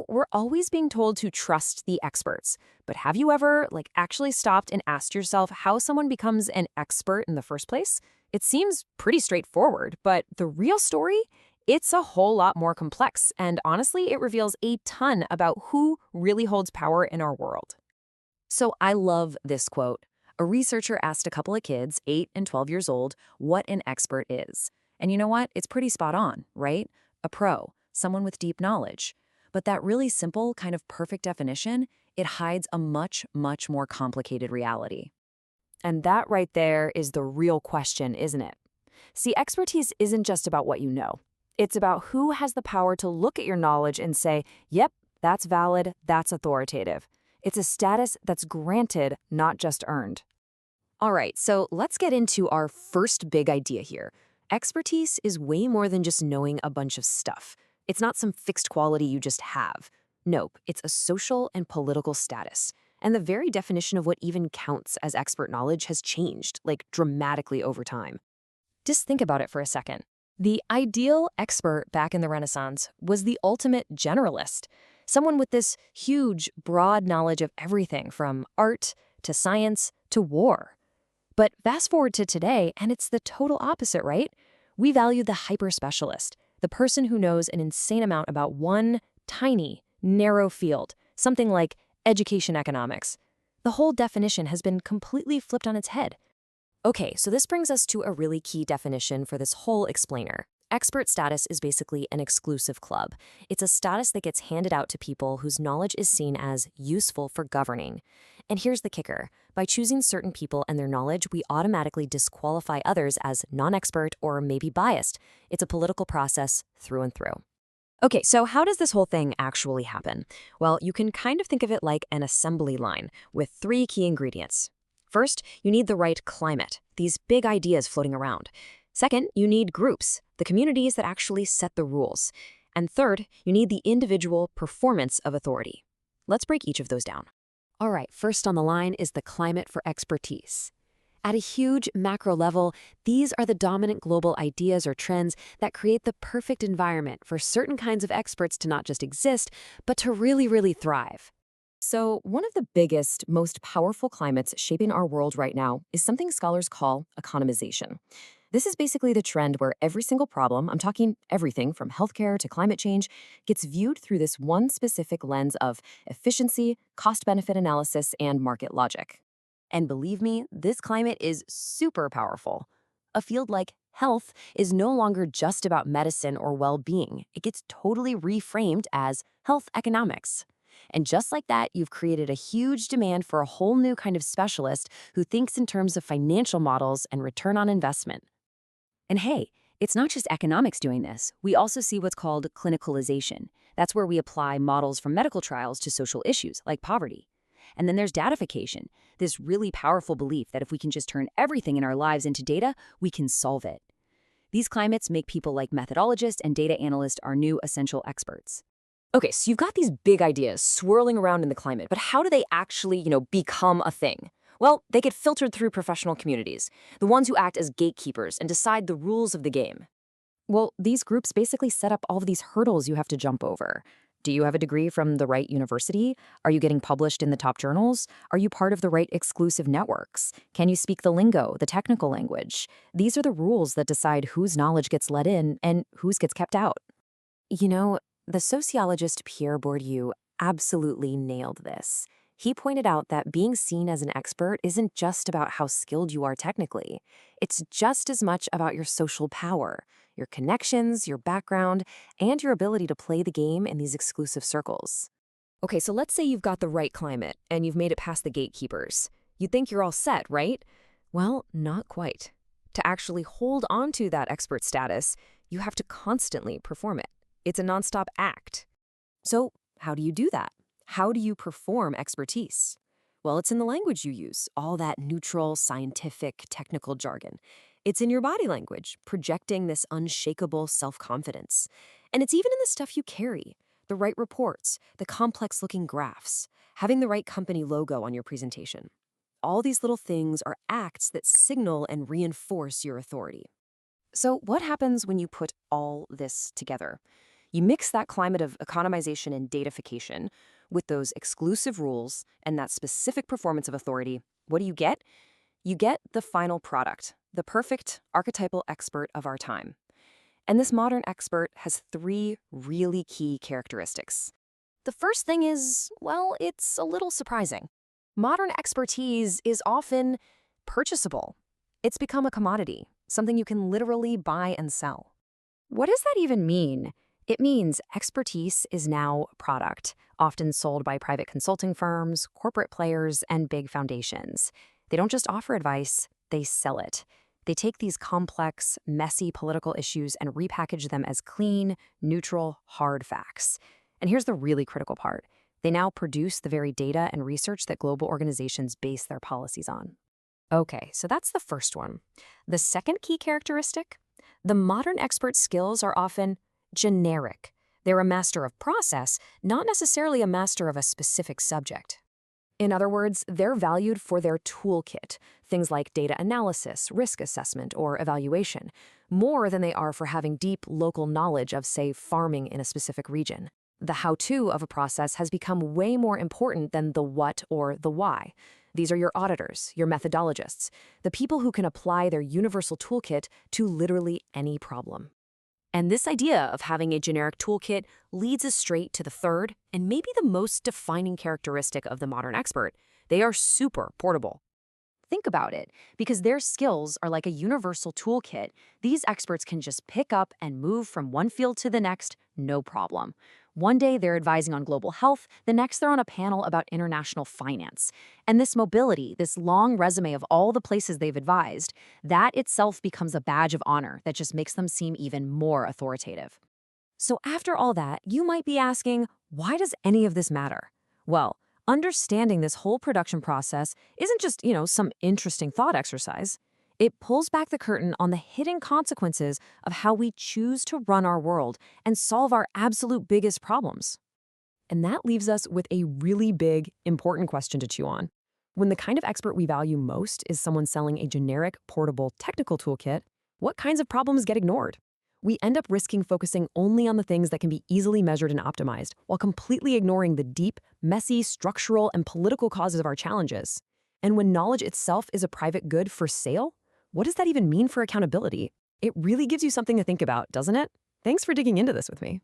We're always being told to trust the experts. But have you ever, actually stopped and asked yourself how someone becomes an expert in the first place? It seems pretty straightforward, but the real story? It's a whole lot more complex, and honestly, it reveals a ton about who really holds power in our world. So I love this quote. A researcher asked a couple of kids, 8 and 12 years old, what an expert is. And you know what? It's pretty spot on, right? A pro, someone with deep knowledge. But that really simple, kind of perfect definition, it hides a much, much more complicated reality. And that right there is the real question, isn't it? See, expertise isn't just about what you know. It's about who has the power to look at your knowledge and say, yep, that's valid, that's authoritative. It's a status that's granted, not just earned. All right, so let's get into our first big idea here. Expertise is way more than just knowing a bunch of stuff. It's not some fixed quality you just have. Nope, it's a social and political status. And the very definition of what even counts as expert knowledge has changed, dramatically over time. Just think about it for a second. The ideal expert back in the Renaissance was the ultimate generalist, someone with this huge, broad knowledge of everything from art to science to war. But fast forward to today, and it's the total opposite, right? We value the hyper-specialist, the person who knows an insane amount about one tiny, narrow field, something like education economics. The whole definition has been completely flipped on its head. Okay, so this brings us to a really key definition for this whole explainer. Expert status is basically an exclusive club. It's a status that gets handed out to people whose knowledge is seen as useful for governing. And here's the kicker. By choosing certain people and their knowledge, we automatically disqualify others as non-expert or maybe biased. It's a political process through and through. Okay, so how does this whole thing actually happen? Well, you can kind of think of it like an assembly line with 3 key ingredients. First, you need the right climate, these big ideas floating around. Second, you need groups, the communities that actually set the rules. And third, you need the individual performance of authority. Let's break each of those down. All right, first on the line is the climate for expertise. At a huge macro level, these are the dominant global ideas or trends that create the perfect environment for certain kinds of experts to not just exist, but to really, really thrive. So one of the biggest, most powerful climates shaping our world right now is something scholars call economization. This is basically the trend where every single problem, I'm talking everything from healthcare to climate change, gets viewed through this one specific lens of efficiency, cost-benefit analysis, and market logic. And believe me, this climate is super powerful. A field like health is no longer just about medicine or well-being. It gets totally reframed as health economics. And just like that, you've created a huge demand for a whole new kind of specialist who thinks in terms of financial models and return on investment. And hey, it's not just economics doing this. We also see what's called clinicalization. That's where we apply models from medical trials to social issues like poverty. And then there's datification, this really powerful belief that if we can just turn everything in our lives into data, we can solve it. These climates make people like methodologists and data analysts our new essential experts. Okay, so you've got these big ideas swirling around in the climate, but how do they actually, become a thing? Well, they get filtered through professional communities, the ones who act as gatekeepers and decide the rules of the game. Well, these groups basically set up all of these hurdles you have to jump over. Do you have a degree from the right university? Are you getting published in the top journals? Are you part of the right exclusive networks? Can you speak the lingo, the technical language? These are the rules that decide whose knowledge gets let in and whose gets kept out. The sociologist Pierre Bourdieu absolutely nailed this. He pointed out that being seen as an expert isn't just about how skilled you are technically. It's just as much about your social power, your connections, your background, and your ability to play the game in these exclusive circles. Okay, so let's say you've got the right climate and you've made it past the gatekeepers. You think you're all set, right? Well, not quite. To actually hold on to that expert status, you have to constantly perform it. It's a nonstop act. So how do you do that? How do you perform expertise? Well, it's in the language you use, all that neutral, scientific, technical jargon. It's in your body language, projecting this unshakable self-confidence. And it's even in the stuff you carry, the right reports, the complex-looking graphs, having the right company logo on your presentation. All these little things are acts that signal and reinforce your authority. So what happens when you put all this together? You mix that climate of economization and datafication with those exclusive rules and that specific performance of authority. What do you get? You get the final product, the perfect archetypal expert of our time. And this modern expert has three really key characteristics. The first thing is, well, it's a little surprising. Modern expertise is often purchasable. It's become a commodity, something you can literally buy and sell. What does that even mean? It means expertise is now a product, often sold by private consulting firms, corporate players, and big foundations. They don't just offer advice, they sell it. They take these complex, messy political issues and repackage them as clean, neutral, hard facts. And here's the really critical part. They now produce the very data and research that global organizations base their policies on. Okay, so that's the first one. The second key characteristic? The modern expert's skills are often generic. They're a master of process, not necessarily a master of a specific subject. In other words, they're valued for their toolkit, things like data analysis, risk assessment, or evaluation, more than they are for having deep local knowledge of, say, farming in a specific region. The how-to of a process has become way more important than the what or the why. These are your auditors, your methodologists, the people who can apply their universal toolkit to literally any problem. And this idea of having a generic toolkit leads us straight to the third and maybe the most defining characteristic of the modern expert. They are super portable. Think about it. Because their skills are like a universal toolkit, these experts can just pick up and move from one field to the next, no problem. One day they're advising on global health, the next they're on a panel about international finance. And this mobility, this long resume of all the places they've advised, that itself becomes a badge of honor that just makes them seem even more authoritative. So after all that, you might be asking, why does any of this matter? Well, understanding this whole production process isn't just, some interesting thought exercise. It pulls back the curtain on the hidden consequences of how we choose to run our world and solve our absolute biggest problems. And that leaves us with a really big, important question to chew on. When the kind of expert we value most is someone selling a generic, portable, technical toolkit, what kinds of problems get ignored? We end up risking focusing only on the things that can be easily measured and optimized, while completely ignoring the deep, messy, structural, and political causes of our challenges. And when knowledge itself is a private good for sale, what does that even mean for accountability? It really gives you something to think about, doesn't it? Thanks for digging into this with me.